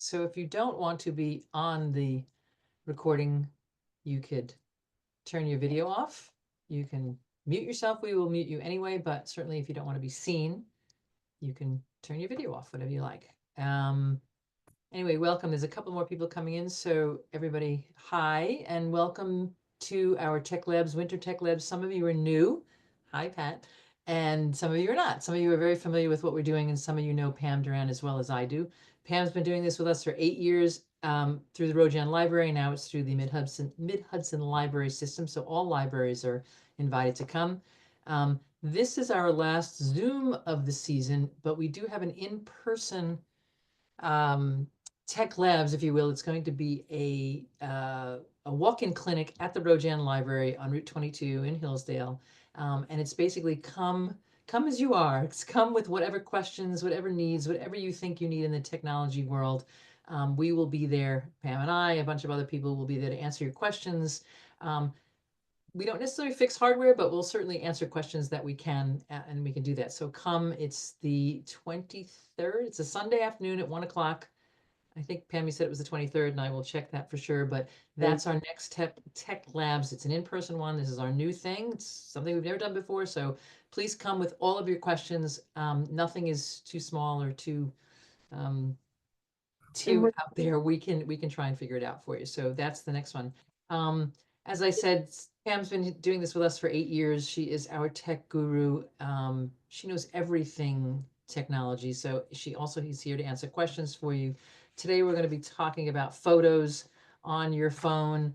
So if you don't want to be on the recording, you could turn your video off. You can mute yourself. We will mute you anyway, but certainly if you don't want to be seen, you can turn your video off, whatever you like. Anyway, welcome. There's a couple more people coming in. So everybody, hi, and welcome to our Tech Labs, Winter Tech Labs. Some of you are new. Hi, Pat. And some of you are not. Some of you are very familiar with what we're doing, and some of you know Pam Doran as well as I do. Pam's been doing this with us for 8 years through the Rojan Library. Now it's through the Mid-Hudson Library System. So all libraries are invited to come. This is our last Zoom of the season, but we do have an in-person Tech Labs, if you will. It's going to be a walk-in clinic at the Rojan Library on Route 22 in Hillsdale. And it's basically come as you are. It's come with whatever questions, whatever needs, whatever you think you need in the technology world. We will be there. Pam and I, a bunch of other people will be there to answer your questions. We don't necessarily fix hardware, but we'll certainly answer questions that we can, and we can do that. So come, it's the 23rd. It's a Sunday afternoon at 1 o'clock. I think Pam, you said it was the 23rd, and I will check that for sure, but that's our next Tech Labs. It's an in-person one. This is our new thing. It's something we've never done before, so please come with all of your questions. Nothing is too small or too out there. We can try and figure it out for you. So that's the next one. As I said, Pam's been doing this with us for 8 years. She is our tech guru. She knows everything technology. So she also is here to answer questions for you. Today, we're going to be talking about photos on your phone,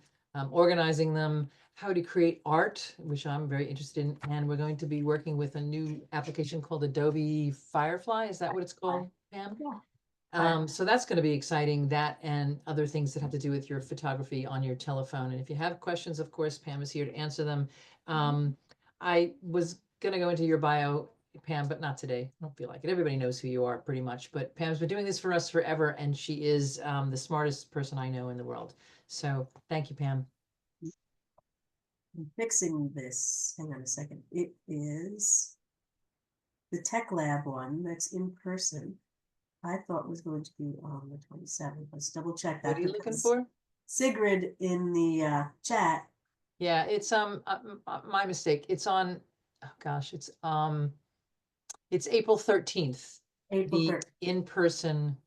organizing them, how to create art, which I'm very interested in. And we're going to be working with a new application called Adobe Firefly. Is that what it's called, Pam? Yeah. So that's going to be exciting, that and other things that have to do with your photography on your telephone. And if you have questions, of course, Pam is here to answer them. I was going to go into your bio, Pam, but not today. I don't feel like it. Everybody knows who you are pretty much, but Pam's been doing this for us forever, and she is the smartest person I know in the world. So thank you, Pam. I'm fixing this. Hang on a second. It is the Tech Lab one that's in person. I thought was going to be on the 27th. Let's double check What that are you looking because for? Sigrid in the chat. Yeah, it's my mistake. It's on, oh gosh, it's April 13th, April the 3rd. in-person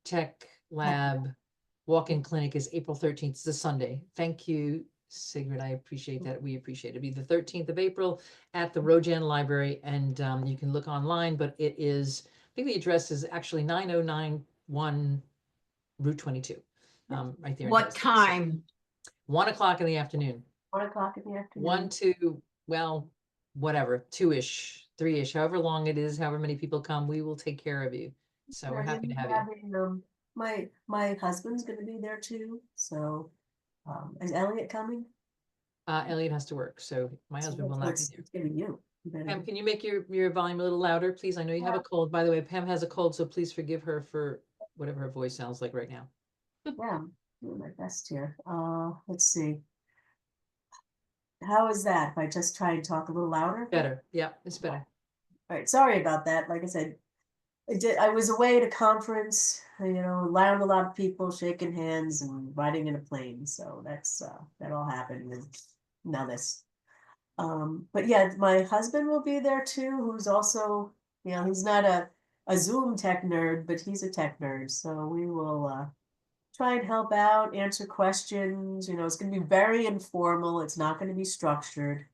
Tech Lab walk-in clinic is April 13th. It's a Sunday. Thank you, Sigrid. I appreciate that. We appreciate it. It'll be the 13th of April at the Rojan Library, and you can look online, but it is, I think the address is actually 9091 Route 22, right there. What time? 1 o'clock in the afternoon. 1 o'clock in the afternoon. 1 to, well, whatever, 2-ish, 3-ish, however long it is, however many people come, we will take care of you. So we're happy to have you. My husband's going to be there too. So is Elliot coming? Elliot has to work, so my husband will not be there. It's going to be you. Pam, can you make your volume a little louder, please? I know you have a cold. By the way, Pam has a cold, so please forgive her for whatever her voice sounds like right now. Yeah, I'm doing my best here. Let's see. How is that if I just try and talk a little louder? Better. Yeah, it's better. All right, sorry about that. Like I said, I was away at a conference, around a lot of people, shaking hands and riding in a plane. So that all happened. And now this. But yeah, my husband will be there too, who's also, he's not a Zoom tech nerd, but he's a tech nerd. So we will try and help out, answer questions. It's going to be very informal. It's not going to be structured.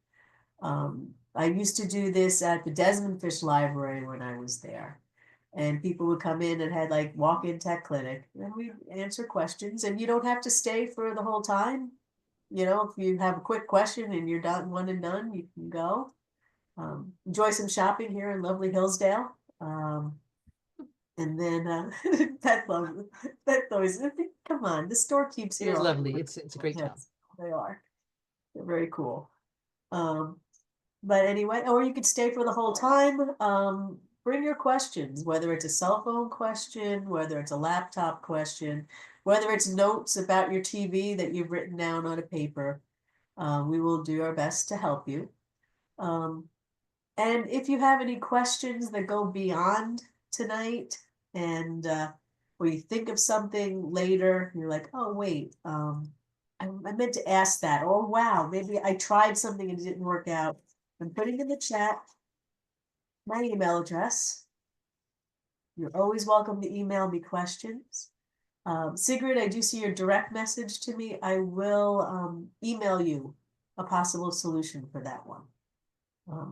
I used to do this at the Desmond Fish Library when I was there. And people would come in and had like walk-in tech clinic, and we answer questions. And you don't have to stay for the whole time. If you have a quick question and you're done, one and done, you can go. Enjoy some shopping here in lovely Hillsdale. And then that always, come on, the store keeps It here. is lovely. It's a great town. They are. They're very cool. But anyway, or you could stay for the whole time. Bring your questions, whether it's a cell phone question, whether it's a laptop question, whether it's notes about your TV that you've written down on a paper. We will do our best to help you. And if you have any questions that go beyond tonight and or you think of something later, you're like, oh, wait, I meant to ask that. Oh, wow, maybe I tried something and it didn't work out. I'm putting in the chat my email address. You're always welcome to email me questions. Sigrid, I do see your direct message to me. I will email you a possible solution for that one.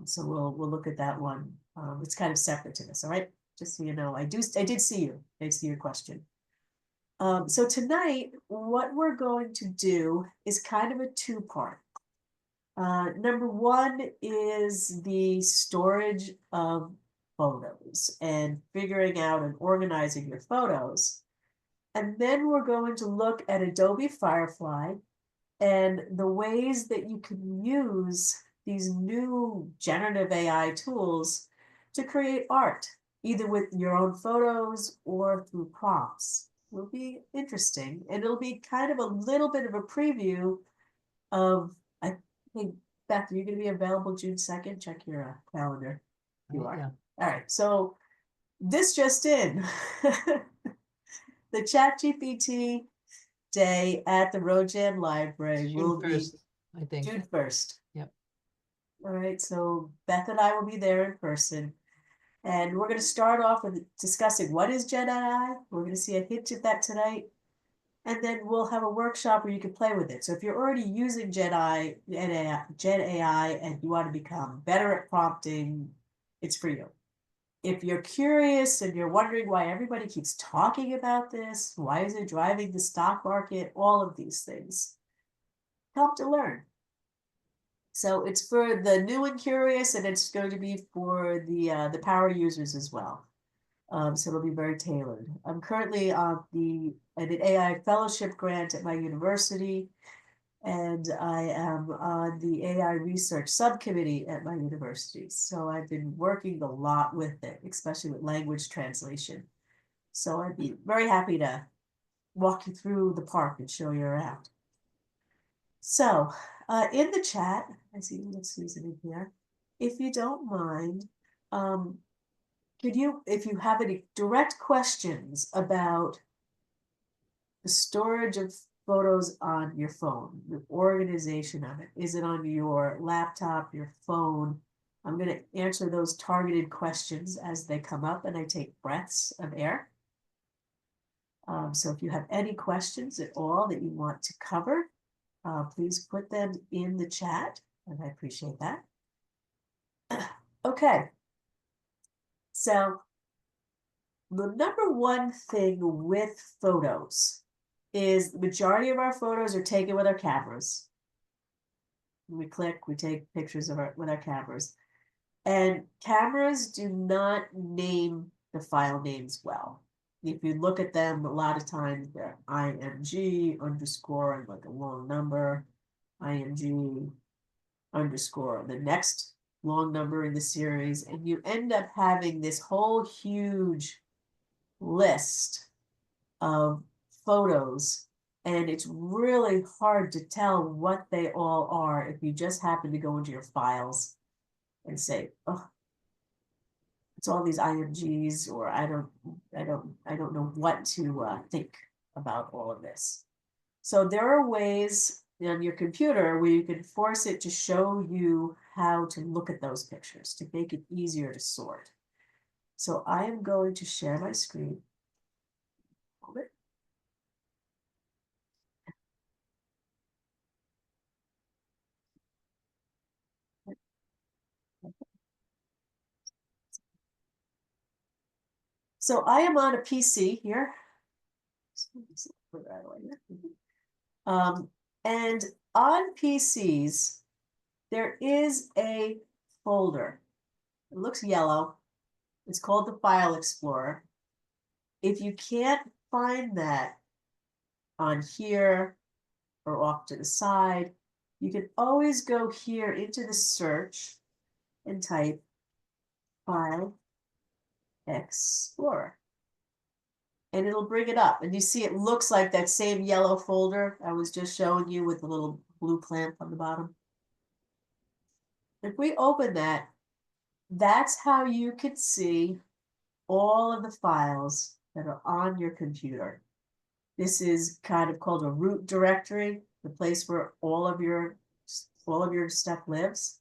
So we'll look at that one. It's kind of separate to this, all right? Just so you know, I did see you. I see your question. So tonight, what we're going to do is kind of a two-part. Number one is the storage of photos and figuring out and organizing your photos. And then we're going to look at Adobe Firefly and the ways that you can use these new generative AI tools to create art, either with your own photos or through prompts. Will be interesting, and it'll be kind of a little bit of a preview of, I think, Beth, are you going to be available June 2nd? Check your calendar. You are. Yeah. All right. So this just in. The ChatGPT day at the Rojan Library will June be 1st, I think. June 1st. Yep. All right. So Beth and I will be there in person. And we're going to start off with discussing what is Gen AI. We're going to see a hint at that tonight. And then we'll have a workshop where you can play with it. So if you're already using Gen AI, and you want to become better at prompting, it's for you. If you're curious and you're wondering why everybody keeps talking about this, why is it driving the stock market, all of these things, help to learn. So it's for the new and curious, and it's going to be for the power users as well. So it'll be very tailored. I'm currently on an AI fellowship grant at my university, and I am on the AI research subcommittee at my university. So I've been working a lot with it, especially with language translation. So I'd be very happy to walk you through the park and show you around. So in the chat, I see Susan in here. If you don't mind, could you, if you have any direct questions about the storage of photos on your phone, the organization of it, is it on your laptop, your phone? I'm going to answer those targeted questions as they come up, and I take breaths of air. So if you have any questions at all that you want to cover, please put them in the chat, and I appreciate that. Okay. So the number one thing with photos is the majority of our photos are taken with our cameras. We click, we take pictures of with our cameras. And cameras do not name the file names well. If you look at them, a lot of times they're IMG underscore and like a long number, IMG underscore, the next long number in the series, and you end up having this whole huge list of photos, and it's really hard to tell what they all are if you just happen to go into your files and say, oh, it's all these IMGs, or I don't know what to think about all of this. So there are ways on your computer where you can force it to show you how to look at those pictures to make it easier to sort. So I am going to share my screen. Hold it. So I am on a PC here. And on PCs, there is a folder. It looks yellow. It's called the File Explorer. If you can't find that on here or off to the side, you can always go here into the search and type File Explorer. And it'll bring it up. And you see it looks like that same yellow folder I was just showing you with the little blue clamp on the bottom. If we open that, that's how you could see all of the files that are on your computer. This is kind of called a root directory, the place where all of your stuff lives.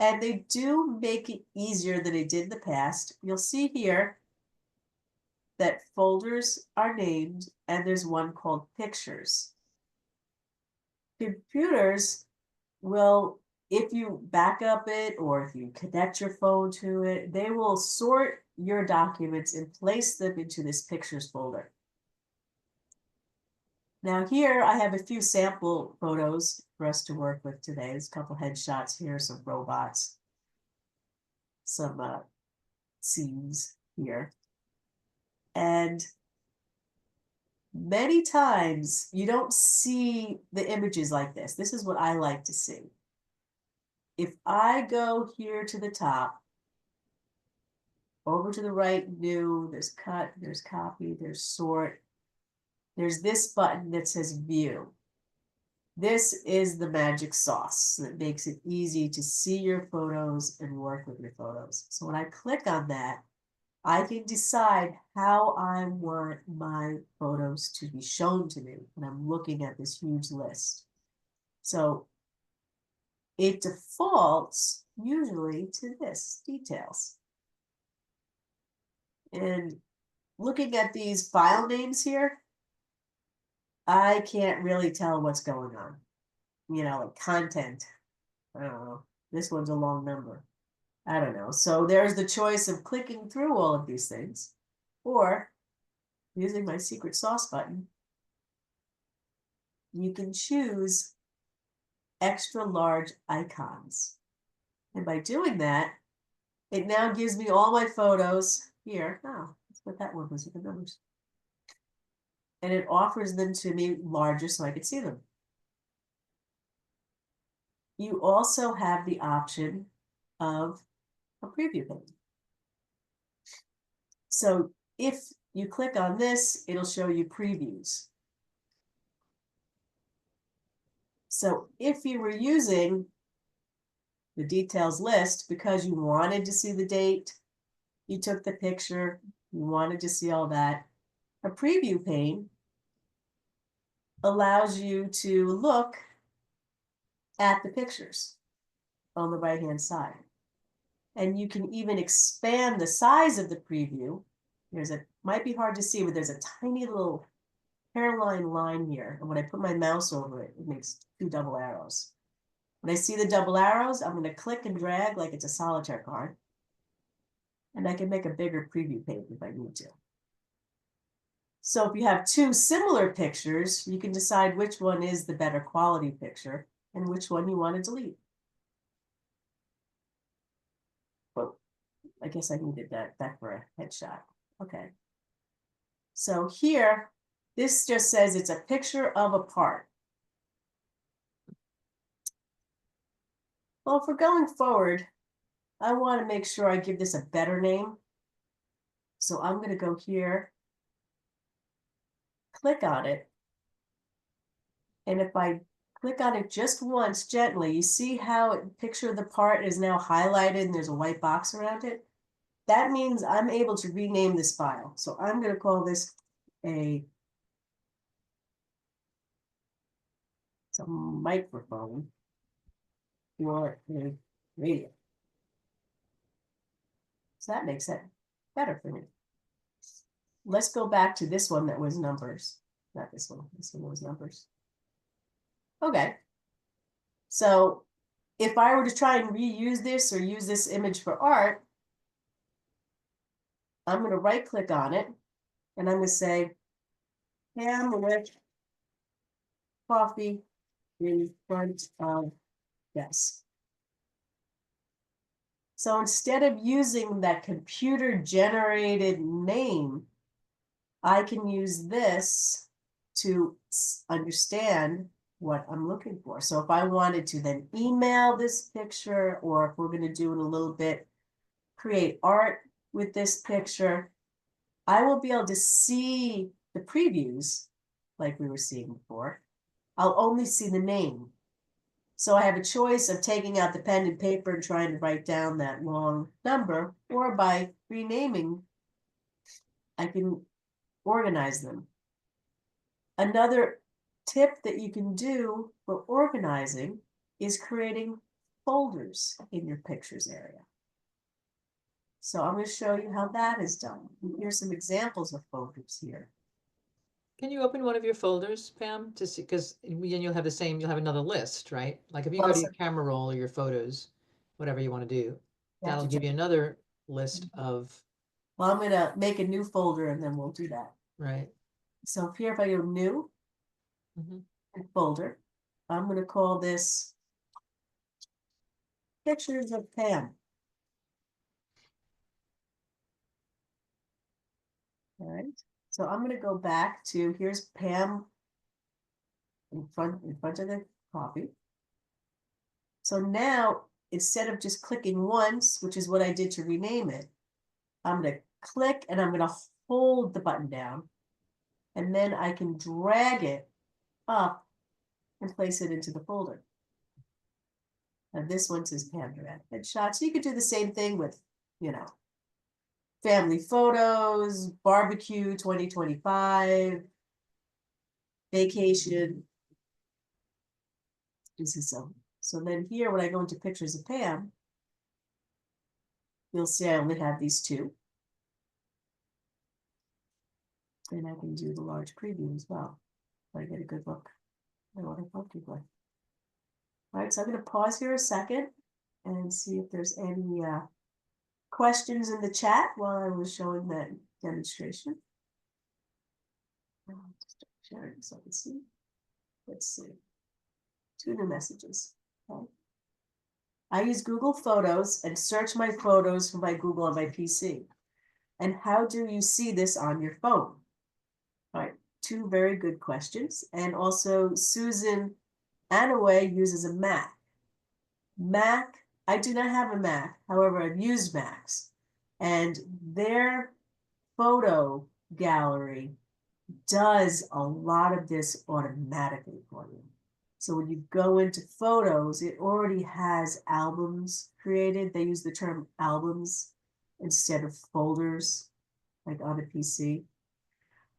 And they do make it easier than they did in the past. You'll see here that folders are named, and there's one called pictures. Computers will, if you back up it or if you connect your phone to it, they will sort your documents and place them into this pictures folder. Now here I have a few sample photos for us to work with today. There's a couple headshots here, some robots, some scenes here. And many times you don't see the images like this. This is what I like to see. If I go here to the top, over to the right, new, there's cut, there's copy, there's sort, there's this button that says view. This is the magic sauce that makes it easy to see your photos and work with your photos. So when I click on that, I can decide how I want my photos to be shown to me when I'm looking at this huge list. So it defaults usually to this, details. And looking at these file names here, I can't really tell what's going on. You know, like content, I don't know, this one's a long number. I don't know. So there's the choice of clicking through all of these things or using my secret sauce button. You can choose extra large icons. And by doing that, it now gives me all my photos here. Oh, that's what that one was with the numbers. And it offers them to me larger so I can see them. You also have the option of a preview pane. So if you click on this, it'll show you previews. So if you were using the details list because you wanted to see the date, you took the picture, you wanted to see all that, a preview pane allows you to look at the pictures on the right-hand side. And you can even expand the size of the preview. Might be hard to see, but there's a tiny little hairline line here. And when I put my mouse over it, it makes 2 double arrows. When I see the double arrows, I'm going to click and drag like it's a solitaire card. And I can make a bigger preview page if I need to. So if you have 2 similar pictures, you can decide which one is the better quality picture and which one you want to delete. Well, I guess I needed that for a headshot. Okay. So here, this just says it's a picture of a part. Well, for going forward, I want to make sure I give this a better name. So I'm going to go here, click on it. And if I click on it just once gently, you see how picture of the part is now highlighted and there's a white box around it? That means I'm able to rename this file. So I'm going to call this some microphone or a radio. So that makes it better for me. Let's go back to this one that was numbers. Not this one. This one was numbers. Okay. So if I were to try and reuse this or use this image for art, I'm going to right click on it and I'm going to say, Pam with coffee in front of desk. So instead of using that computer generated name, I can use this to understand what I'm looking for. So if I wanted to then email this picture, or if we're going to do it a little bit, create art with this picture, I will be able to see the previews like we were seeing before. I'll only see the name. So I have a choice of taking out the pen and paper and trying to write down that long number, or by renaming I can organize them. Another tip that you can do for organizing is creating folders in your pictures area. So I'm going to show you how that is done. Here's some examples of folders here. Can you open one of your folders, Pam, to see, because then you'll have the same, you'll have another list, right? Like if you go to your camera roll or your photos, whatever you want to do, that'll give you another list of, Well, I'm going to make a new folder and then we'll do that. right? So here, if I go new folder, I'm going to call this Pictures of Pam. All right. So I'm going to go back to, here's Pam in front of the copy. So now, instead of just clicking once, which is what I did to rename it, I'm going to click and I'm going to hold the button down, and then I can drag it up and place it into the folder. And this one says Pam Doran headshot. So you could do the same thing with, you know, family photos, barbecue 2025, vacation. This is so then here, when I go into pictures of Pam, you'll see I only have these two. And I can do the large preview as well, so I get a good look at what I'm looking for. All right, so I'm going to pause here a second and see if there's any questions in the chat while I was showing that demonstration. Just sharing so I can see. Let's see. 2 new messages. Okay. I use Google Photos and search my photos from my Google on my PC. And how do you see this on your phone? All right, 2 very good questions. And also Susan Anaway uses a Mac. I do not have a Mac. However, I've used Macs. And their photo gallery does a lot of this automatically for you. So when you go into photos, it already has albums created. They use the term albums instead of folders, like on a PC.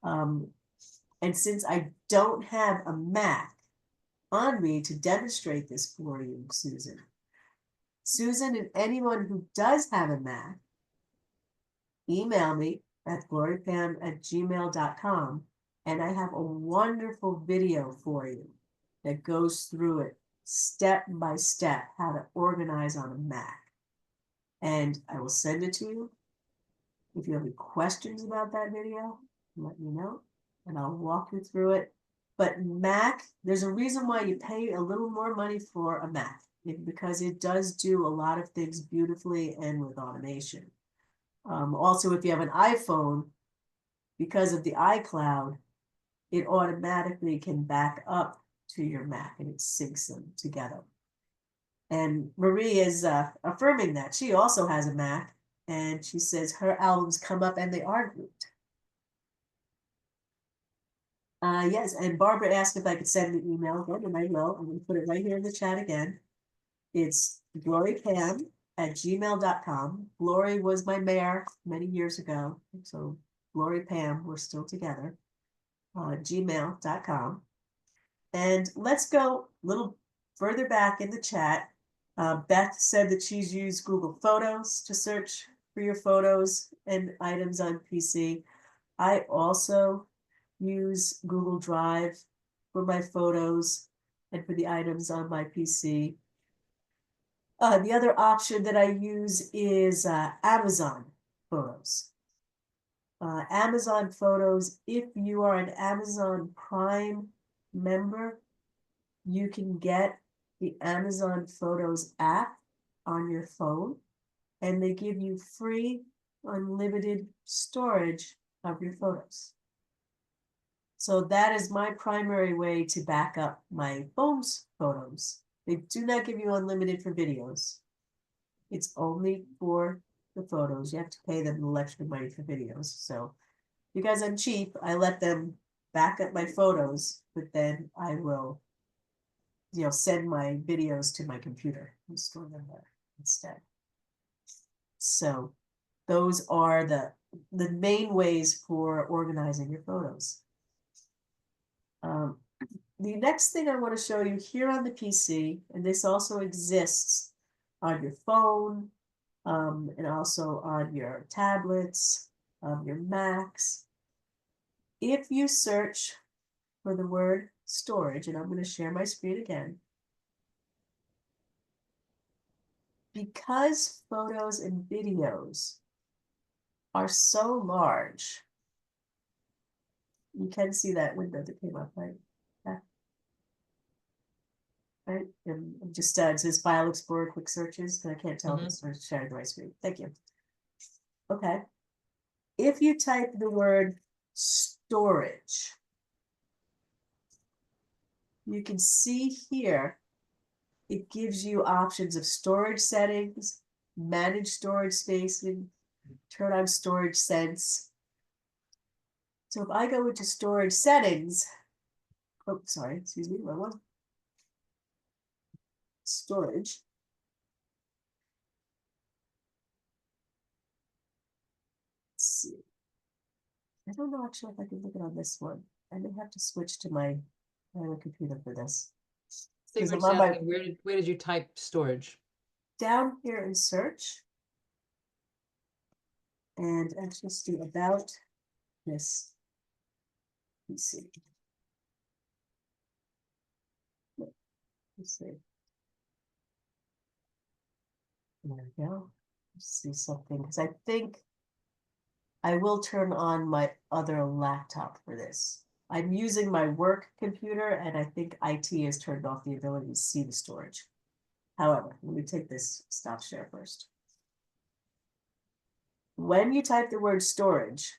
And since I don't have a Mac on me to demonstrate this for you, Susan and anyone who does have a Mac, email me at glorypam@gmail.com, and I have a wonderful video for you that goes through it step by step, how to organize on a Mac. And I will send it to you. If you have any questions about that video, let me know, and I'll walk you through it. But Mac, there's a reason why you pay a little more money for a Mac, because it does do a lot of things beautifully and with automation. Also, if you have an iPhone, because of the iCloud, it automatically can back up to your Mac and it syncs them together. And Marie is affirming that. She also has a Mac, and she says her albums come up and they are grouped. Yes, and Barbara asked if I could send an email again, and I will. I'm going to put it right here in the chat again. It's glorypam@gmail.com. Glory was my mayor many years ago, so Glory Pam, we're still together. Gmail.com. And let's go a little further back in the chat. Beth said that she's used Google Photos to search for your photos and items on PC. I also use Google Drive for my photos and for the items on my PC. The other option that I use is Amazon Photos. Amazon Photos, if you are an Amazon Prime member, you can get the Amazon Photos app on your phone, and they give you free, unlimited storage of your photos. So that is my primary way to back up my phone's photos. They do not give you unlimited for videos. It's only for the photos. You have to pay them a little extra money for videos. So because I'm cheap, I let them back up my photos, but then I will, send my videos to my computer and store them there instead. So those are the the main ways for organizing your photos. The next thing I want to show you here on the PC, and this also exists on your phone, and also on your tablets, your Macs. If you search for the word storage, and I'm going to share my screen again, because photos and videos are so large, you can see that window that came up, right? Yeah. Right, and just it says File Explorer, Quick Searches, and I can't tell if it's sharing the right screen. Thank you. Okay. If you type the word storage, you can see here, it gives you options of storage settings, manage storage spacing, turn on storage sense. So if I go into storage settings, oh, sorry, excuse me, wrong one. Storage. Let's see. I don't know actually if I can look it on this one. I may have to switch to my other computer for this. So Because we're I'm just on my asking, where did you type storage? down here in search. And actually let's do about this PC. Let's see. There we go. Let's see something, because I think I will turn on my other laptop for this. I'm using my work computer, and I think IT has turned off the ability to see the storage. However, let me take this stop share first. When you type the word storage,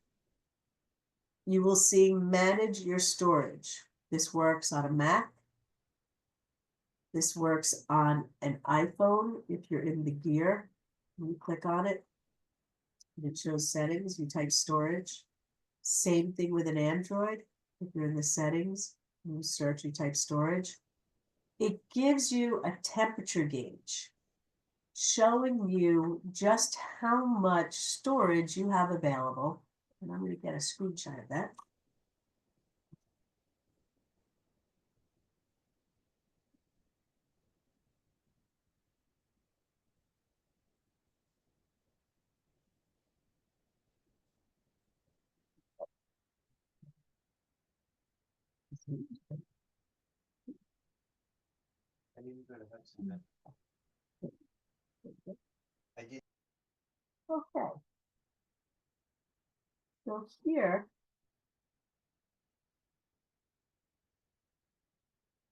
you will see manage your storage. This works on a Mac. This works on an iPhone if you're in the gear. You click on it, and it shows settings. You type storage. Same thing with an Android. If you're in the settings, you search, you type storage. It gives you a temperature gauge showing you just how much storage you have available. And I'm going to get a screenshot of that. Okay. So here,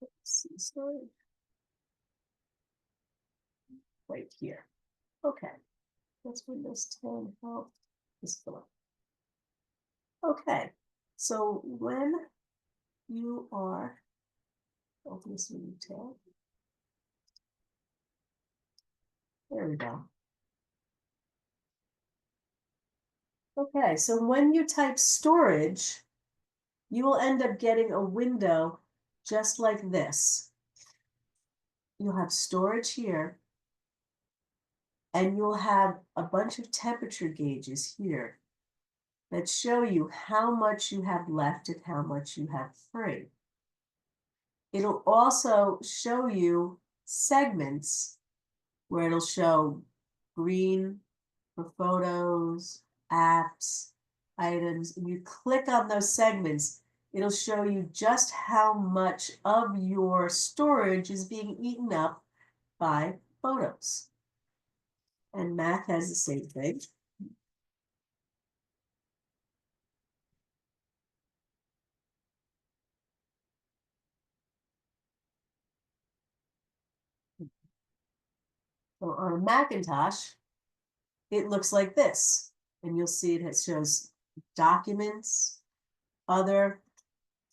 let's see, storage right here. Okay. That's Windows 10 help. This one. Okay. So when you are open this new tab, there we go. Okay, so when you type storage, you will end up getting a window just like this. You'll have storage here, and you'll have a bunch of temperature gauges here that show you how much you have left and how much you have free. It'll also show you segments where it'll show green for photos, apps, items. And you click on those segments, it'll show you just how much of your storage is being eaten up by photos. And Mac has the same thing. So on a Macintosh, it looks like this. And you'll see it shows documents, other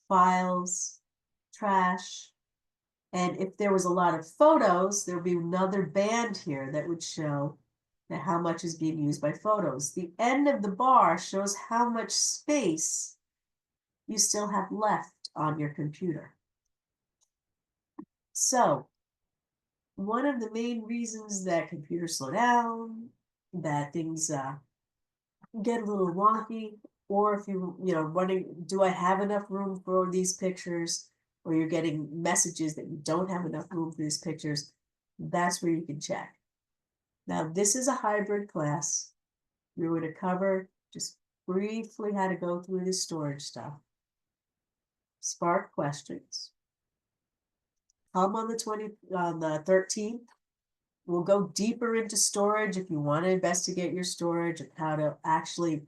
files, trash. And if there was a lot of photos, there would be another band here that would show that how much is being used by photos. The end of the bar shows how much space you still have left on your computer. So one of the main reasons that computers slow down, that things get a little wonky, or if you know, wondering, do I have enough room for these pictures? Or you're getting messages that you don't have enough room for these pictures, that's where you can check. Now, this is a hybrid class. We're going to cover just briefly how to go through the storage stuff. Spark questions. Come on the 13th. We'll go deeper into storage if you want to investigate your storage and how to actually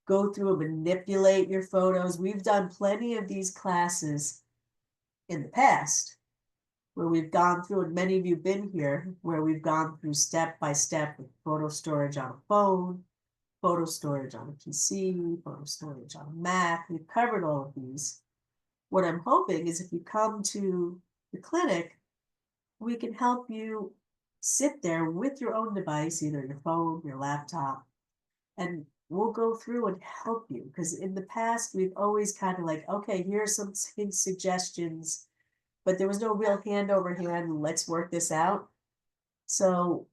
go through and manipulate your photos. We've done plenty of these classes in the past where we've gone through, and many of you have been here, where we've gone through step by step with photo storage on a phone, photo storage on a PC, photo storage on a Mac. We've covered all of these. What I'm hoping is if you come to the clinic, we can help you sit there with your own device, either your phone, your laptop, and we'll go through and help you. Because in the past, we've always kind of like, okay, here are some suggestions, but there was no real hand over hand, let's work this out. So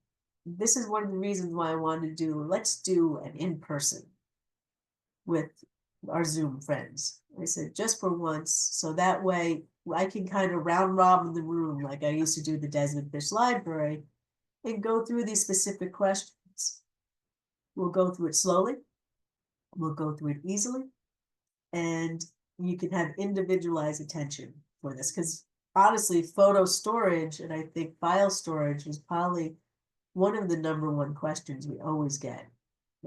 this is one of the reasons why I wanted to do, let's do an in-person with our Zoom friends. I said, just for once, so that way I can kind of round robin the room like I used to do the Desmond Fish Library and go through these specific questions. We'll go through it slowly, we'll go through it easily, and you can have individualized attention for this. Because honestly, photo storage and I think file storage is probably one of the #1 questions we always get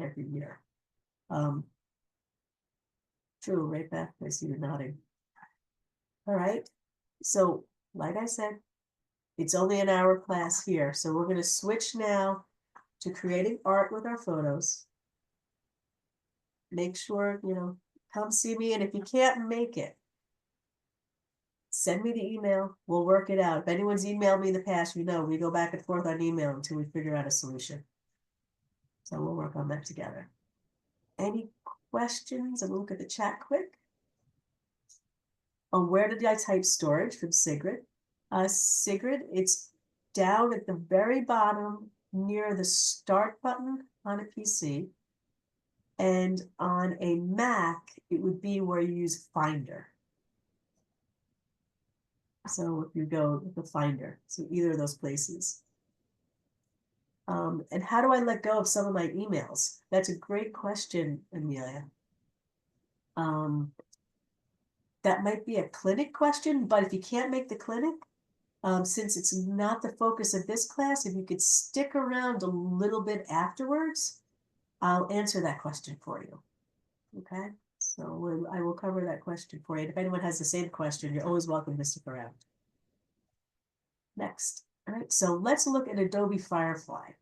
every year. True, right, Beth? I see you nodding. All right. So, like I said, it's only an hour class here. So we're going to switch now to creating art with our photos. Make sure, you know, come see me. And if you can't make it, send me the email. We'll work it out. If anyone's emailed me in the past, you know, we go back and forth on email until we figure out a solution. So we'll work on that together. Any questions? And we'll look at the chat quick. Oh, where did I type storage from Sigrid? Sigrid, it's down at the very bottom near the start button on a PC. And on a Mac, it would be where you use Finder. So if you go with the Finder, so either of those places. And how do I let go of some of my emails? That's a great question, Amelia. That might be a clinic question, but if you can't make the clinic, since it's not the focus of this class, if you could stick around a little bit afterwards, I'll answer that question for you. Okay, so I will cover that question for you. And if anyone has the same question, you're always welcome to stick around. Next, all right, so let's look at Adobe Firefly.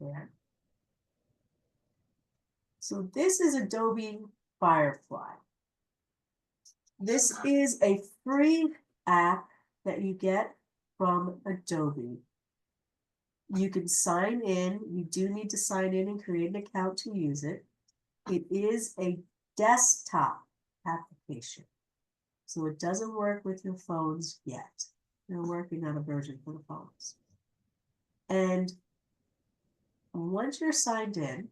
Yeah. So this is Adobe Firefly. This is a free app that you get from Adobe. You can sign in. You do need to sign in and create an account to use it. It is a desktop application. So it doesn't work with your phones yet. They're working on a version for the phones. And once you're signed in,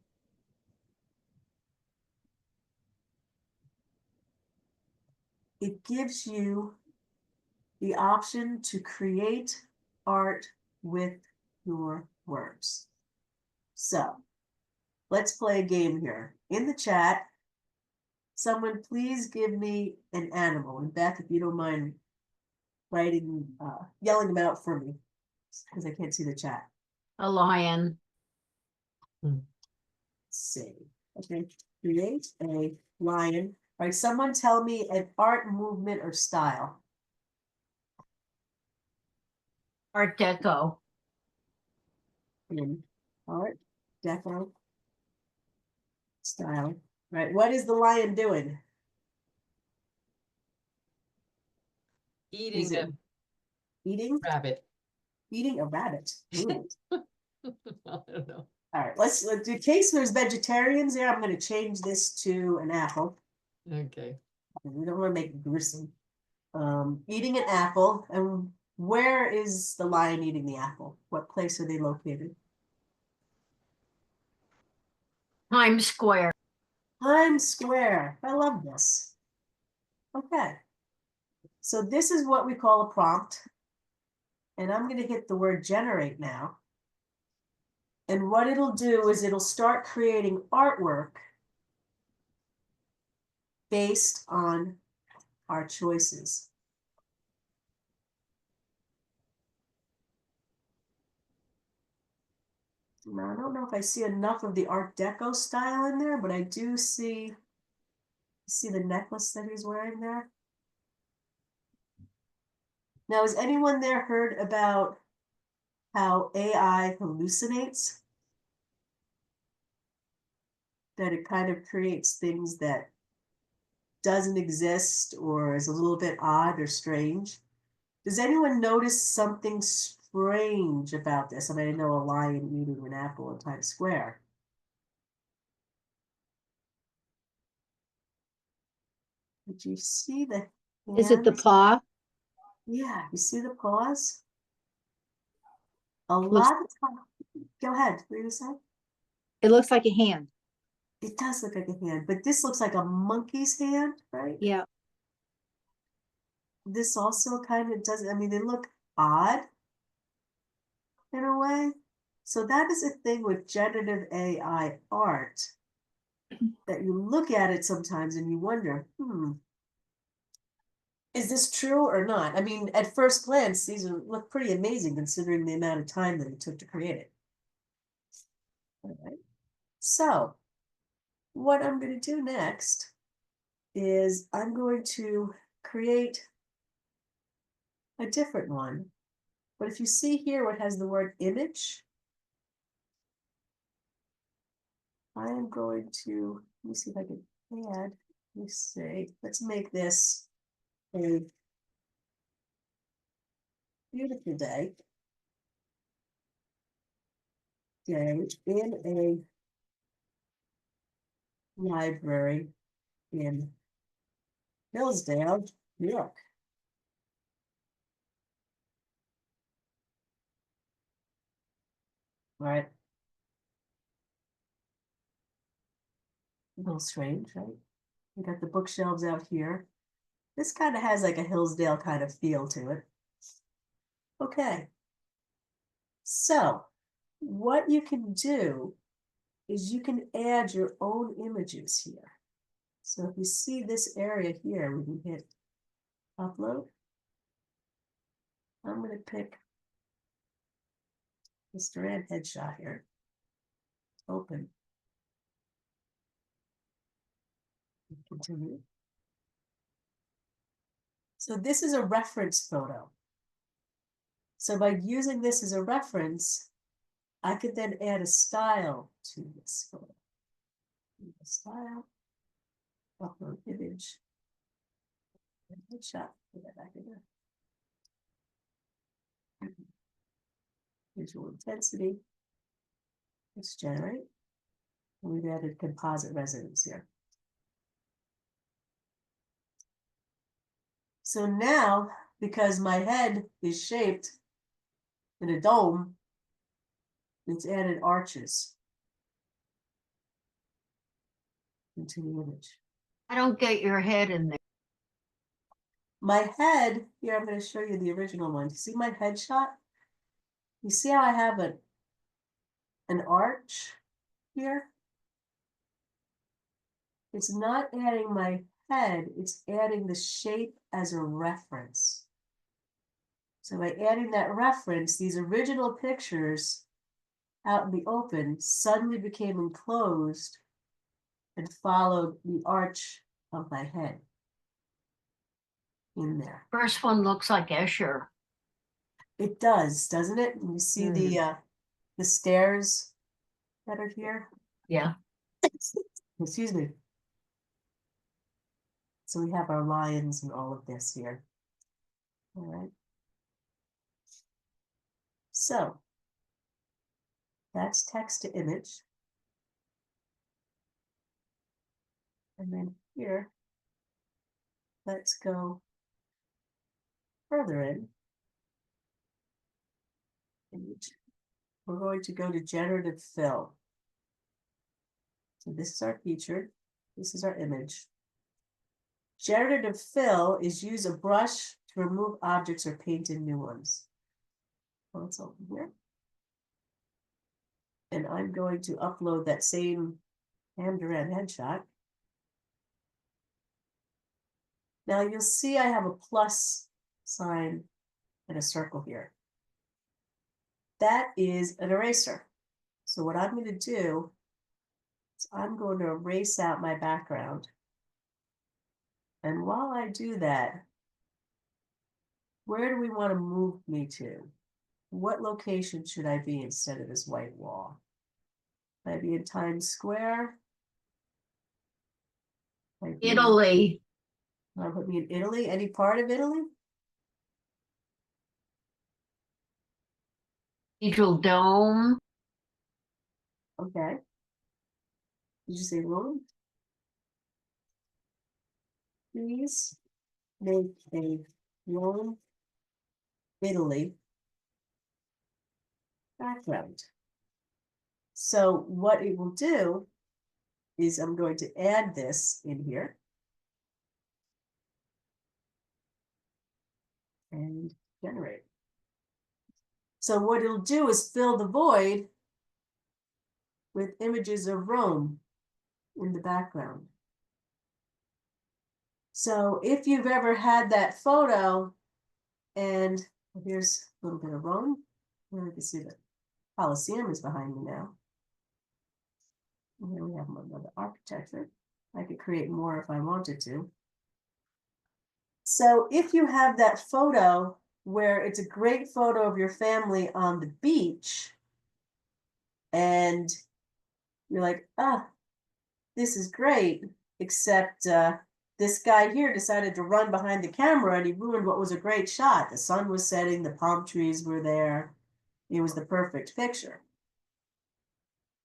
it gives you the option to create art with your words. So let's play a game here. In the chat, someone please give me an animal. And Beth, if you don't mind writing, yelling them out for me, because I can't see the chat. A lion. Let's see. Okay, create a lion. All right, someone tell me an art movement or style. Art Deco. In art, deco, style. Right, what is the lion doing? Eating Is it a eating? rabbit. Eating a rabbit. Ooh. I don't know. All right, let's in case there's vegetarians there, I'm going to change this to an apple. Okay. We don't want to make it gruesome. Eating an apple. And where is the lion eating the apple? What place are they located? Times Square. Times Square. I love this. Okay. So this is what we call a prompt. And I'm going to hit the word generate now. And what it'll do is it'll start creating artwork based on our choices. Now, I don't know if I see enough of the Art Deco style in there, but I do see the necklace that he's wearing there. Now, has anyone there heard about how AI hallucinates? That it kind of creates things that doesn't exist or is a little bit odd or strange. Does anyone notice something strange about this? I mean, I know a lion eating an apple in Times Square. Did you see the Is it the hands? paw? Yeah, you see the paws? A Looks- lot of time. Go ahead, what were you gonna say? It looks like a hand. It does look like a hand, but this looks like a monkey's hand, right? Yeah. This also kind of does, I mean, they look odd in a way. So that is a thing with generative AI art that you look at it sometimes and you wonder, is this true or not? I mean, at first glance, these look pretty amazing considering the amount of time that it took to create it. All right. So what I'm going to do next is I'm going to create a different one. But if you see here what has the word image, I am going to, let me see if I can add, let me see, let's make this a beautiful day in a library in Hillsdale, New York. All right. A little strange, right? We got the bookshelves out here. This kind of has like a Hillsdale kind of feel to it. Okay. So what you can do is you can add your own images here. So if you see this area here, we can hit upload. I'm going to pick this Doran headshot here. Open. Continue. So this is a reference photo. So by using this as a reference, I could then add a style to this photo. Style, upload image, headshot, put that back in there. Visual intensity. Let's generate. And we've added composite resonance here. So now, because my head is shaped in a dome, it's added arches into the image. I don't get your head in there. My head, here I'm going to show you the original one. See my headshot? You see how I have an arch here? It's not adding my head, it's adding the shape as a reference. So by adding that reference, these original pictures out in the open suddenly became enclosed and followed the arch of my head in there. First one looks like Escher. It does, doesn't it? You see the stairs that are here? Yeah. Excuse me. So we have our lions and all of this here. All right. So that's text to image. And then here, let's go further in. Image. We're going to go to generative fill. So this is our featured, this is our image. Generative fill is use a brush to remove objects or paint in new ones. Well, it's over here. And I'm going to upload that same Pam Doran headshot. Now you'll see I have a plus sign and a circle here. That is an eraser. So what I'm going to do is I'm going to erase out my background. And while I do that, where do we want to move me to? What location should I be instead of this white wall? Should I be in Times Square? Italy, Want to put me in Italy? Any part of Italy? Cathedral Dome, Okay. Did you say Rome? Please make a Rome, Italy background. So what it will do is I'm going to add this in here. And generate. So what it'll do is fill the void with images of Rome in the background. So if you've ever had that photo, and here's a little bit of Rome, and you can see the Colosseum is behind me now. And here we have another architecture. I could create more if I wanted to. So if you have that photo where it's a great photo of your family on the beach, and you're like, ah, this is great, except this guy here decided to run behind the camera and he ruined what was a great shot. The sun was setting, the palm trees were there. It was the perfect picture.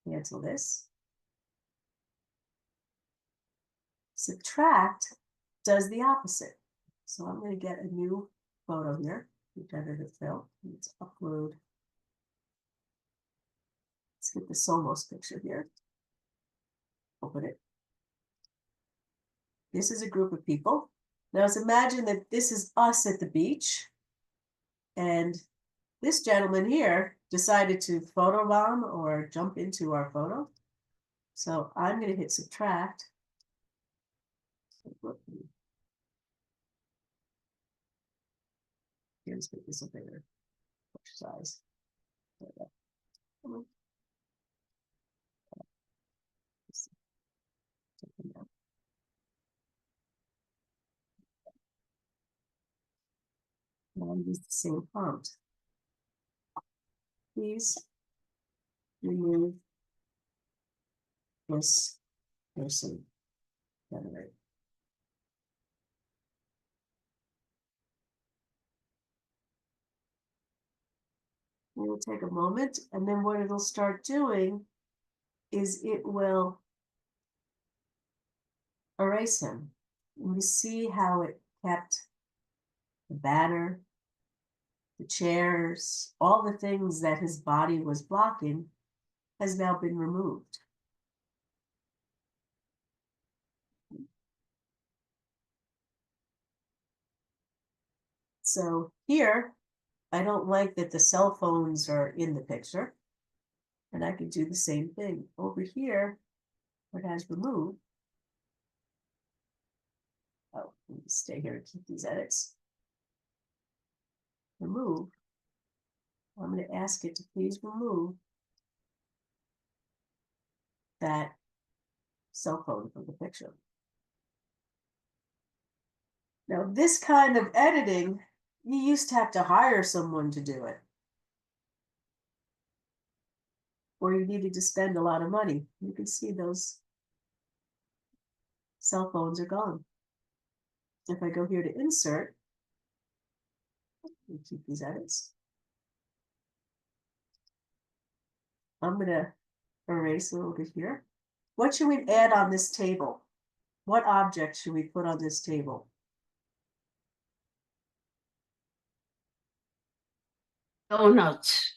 Cancel this. Subtract does the opposite. So I'm going to get a new photo here. Generative fill. Let's upload. Let's get the Somos picture here. Open it. This is a group of people. Now let's imagine that this is us at the beach. And this gentleman here decided to photobomb or jump into our photo. So I'm going to hit subtract. Let's make this a bigger size. Now use the same font. Please remove this person. Generate. It will take a moment, and then what it'll start doing is it will erase him. And you see how it kept the banner, the chairs, all the things that his body was blocking has now been removed. So here, I don't like that the cell phones are in the picture. And I could do the same thing. Over here, what has removed. Oh, let me stay here and keep these edits. Remove. I'm going to ask it to please remove that cell phone from the picture. Now, this kind of editing, you used to have to hire someone to do it. Or you needed to spend a lot of money. You can see those cell phones are gone. If I go here to insert, keep these edits. I'm going to erase a little bit here. What should we add on this table? What object should we put on this table? donuts.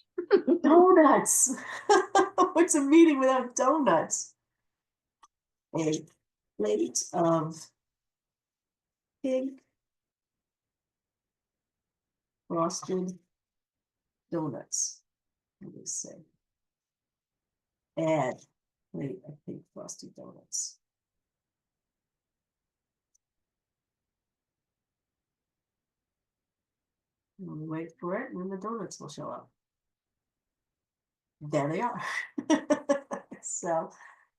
Donuts. What's a meeting without donuts? a plate of pink frosted donuts. Let me say. Add plate of pink frosted donuts. We'll wait for it, and then the donuts will show up. There they are. So,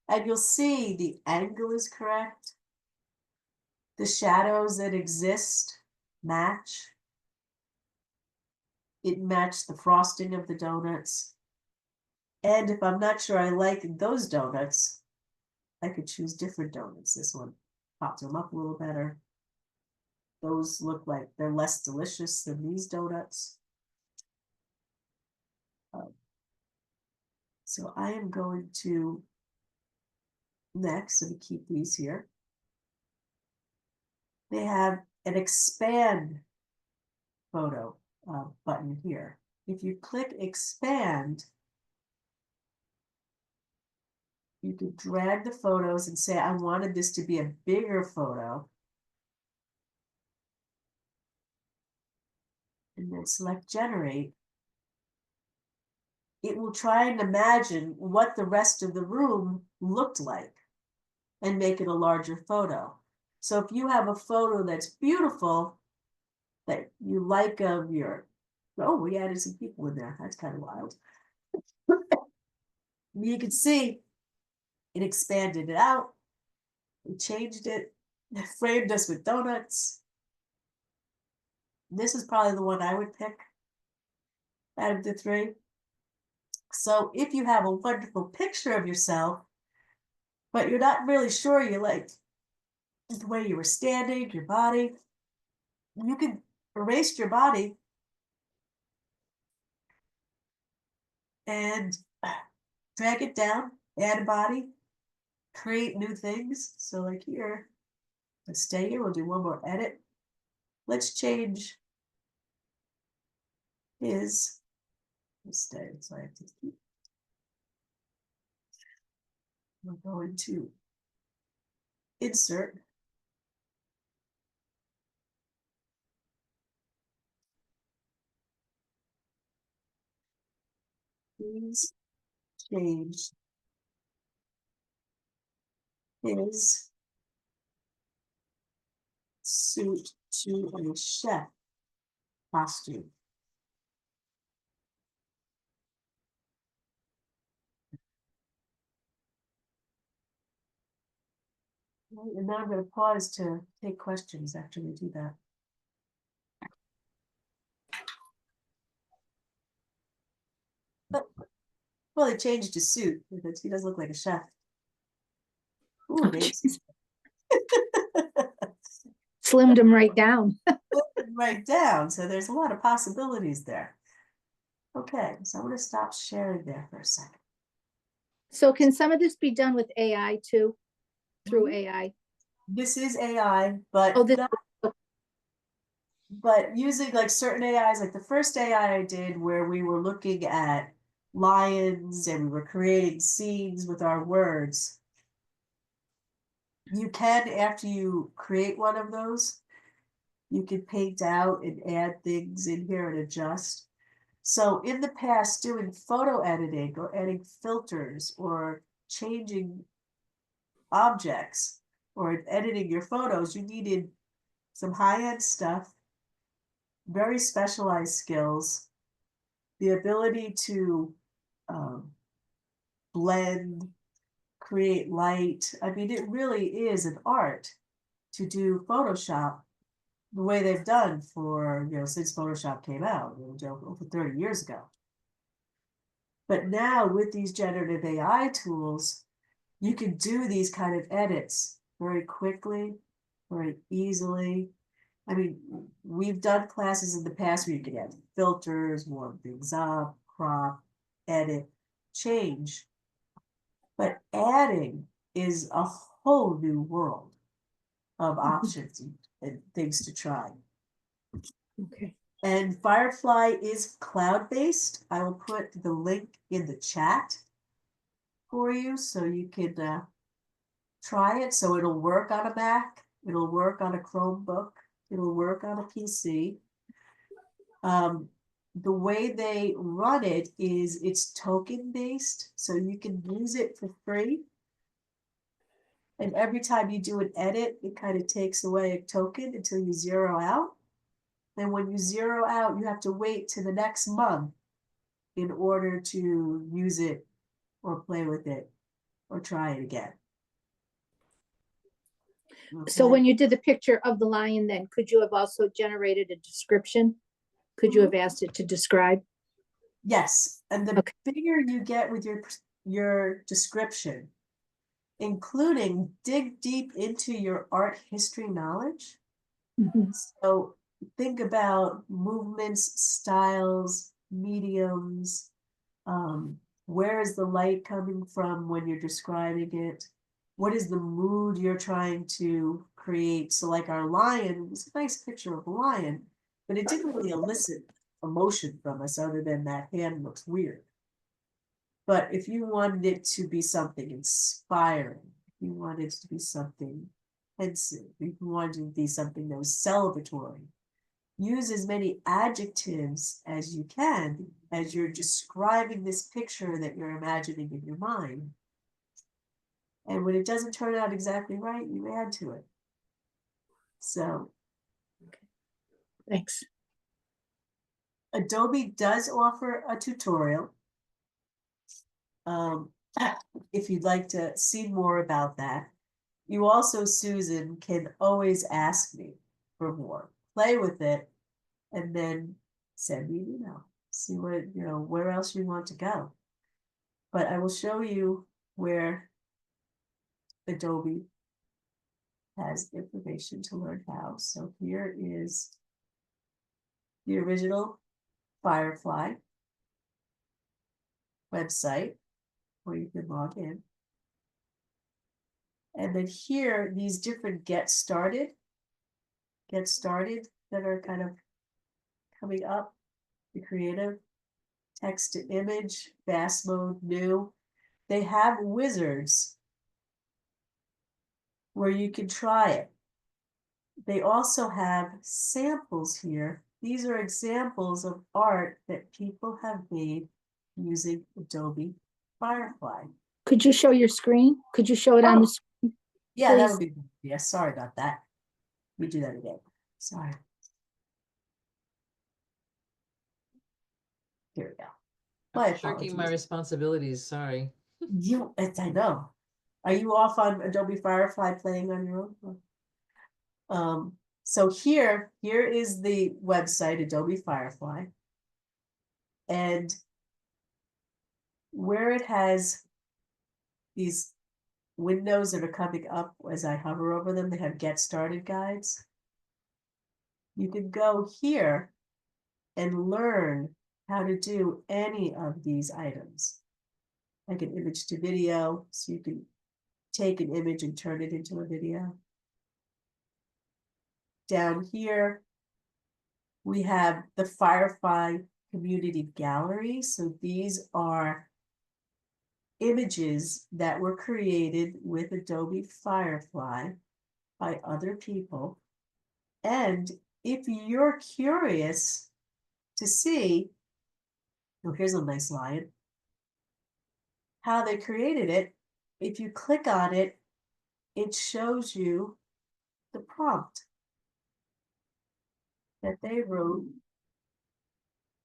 and you'll see the angle is correct. The shadows that exist match. It matched the frosting of the donuts. And if I'm not sure I like those donuts, I could choose different donuts. This one pops them up a little better. Those look like they're less delicious than these donuts. So I am going to next, let me keep these here. They have an expand photo button here. If you click expand, you can drag the photos and say, I wanted this to be a bigger photo. And then select generate. It will try and imagine what the rest of the room looked like and make it a larger photo. So if you have a photo that's beautiful, that you like of your, oh, we added some people in there. That's kind of wild. You can see it expanded it out. We changed it, framed us with donuts. This is probably the one I would pick out of the three. So if you have a wonderful picture of yourself, but you're not really sure you like the way you were standing, your body, you can erase your body and drag it down, add a body, create new things. So like here, let's stay here, we'll do one more edit. Let's change his, let's stay, so I have to keep. We're going to insert. Please change his suit to a chef costume. Right, and now I'm going to pause to take questions after we do that. But, well, he changed his suit because he does look like a chef. Ooh, babe. Slimmed him right down. Right down. So there's a lot of possibilities there. Okay, so I'm going to stop sharing there for a second. So can some of this be done with AI too? Through AI? This is AI, but Oh, this, but using like certain AIs, like the first AI I did where we were looking at lions and we were creating scenes with our words. You can, after you create one of those, you can paint out and add things in here and adjust. So in the past, doing photo editing or adding filters or changing objects or editing your photos, you needed some high-end stuff, very specialized skills, the ability to blend, create light. I mean, it really is an art to do Photoshop the way they've done for, since Photoshop came out, over 30 years ago. But now with these generative AI tools, you can do these kind of edits very quickly, very easily. I mean, we've done classes in the past where you could add filters, warm things up, crop, edit, change. But adding is a whole new world of options and things to try. okay. And Firefly is cloud-based. I will put the link in the chat for you so you can try it. So it'll work on a Mac, it'll work on a Chromebook, it'll work on a PC. The way they run it is it's token based, so you can use it for free. And every time you do an edit, it kind of takes away a token until you zero out. Then when you zero out, you have to wait to the next month in order to use it or play with it or try it again. So Okay? when you did the picture of the lion, then could you have also generated a description? Could you have asked it to describe? Yes, and the Okay. bigger you get with your description, including dig deep into your art history knowledge. Mhm. So think about movements, styles, mediums. Where is the light coming from when you're describing it? What is the mood you're trying to create? So like our lion was a nice picture of a lion, but it didn't really elicit emotion from us other than that hand looks weird. But if you wanted it to be something inspiring, if you wanted it to be something pensive, if you wanted it to be something that was celebratory, use as many adjectives as you can as you're describing this picture that you're imagining in your mind. And when it doesn't turn out exactly right, you add to it. So Thanks. Adobe does offer a tutorial. If you'd like to see more about that. You also, Susan, can always ask me for more. Play with it and then send me an email. See what, where else you want to go. But I will show you where Adobe has information to learn how. So here is the original Firefly website where you can log in. And then here, these different get started that are kind of coming up. The creative, text to image, fast mode, new. They have wizards where you can try it. They also have samples here. These are examples of art that people have made using Adobe Firefly. Could you show your screen? Could you show it on the Oh. screen? Yeah, that Please. would be, yeah, sorry about that. Let me do that again. Sorry. Here we go. My I'm shirking my apologies. responsibilities, sorry. I know. Are you off on Adobe Firefly playing on your own? So here is the website, Adobe Firefly. And where it has these windows that are coming up as I hover over them, they have get started guides. You can go here and learn how to do any of these items. Like an image to video, so you can take an image and turn it into a video. Down here, we have the Firefly Community Gallery. So these are images that were created with Adobe Firefly by other people. And if you're curious to see, oh, here's a nice lion, how they created it, if you click on it, it shows you the prompt that they wrote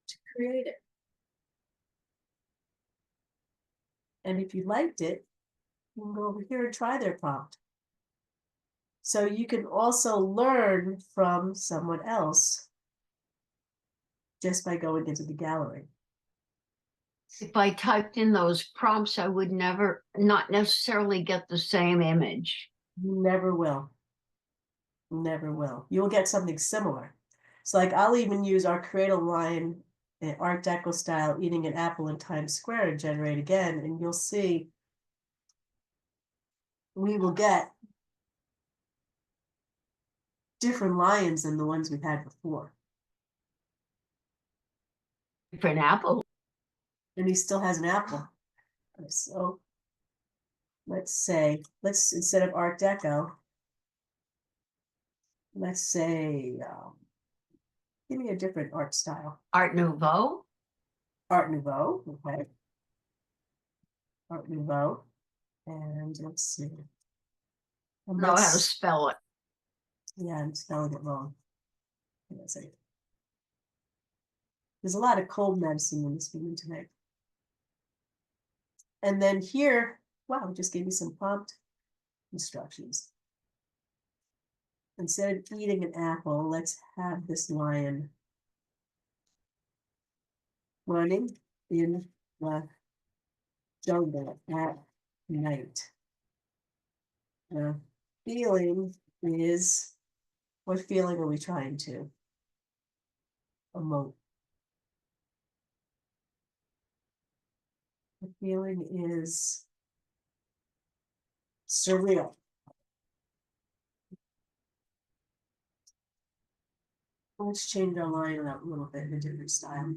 to create it. And if you liked it, you can go over here and try their prompt. So you can also learn from someone else just by going into the gallery. If I typed in those prompts, I would not necessarily get the same image. You never will. Never will. You'll get something similar. So like I'll even use our cradle lion Art Deco style eating an apple in Times Square and generate again, and you'll see we will get different lions than the ones we've had before. Different apple. And he still has an apple. So let's say, instead of Art Deco, let's say, give me a different art style. Art Nouveau. Art Nouveau, okay. Art Nouveau, and let's see. And Know how to let's- spell it. yeah, I'm spelling it wrong. Let's see. There's a lot of cold medicine in this meeting tonight. And then here, wow, it just gave me some prompt instructions. Instead of eating an apple, let's have this lion running in the jungle at night. The feeling is, what feeling are we trying to emote? The feeling is surreal. Let's change our line up a little bit in a different style.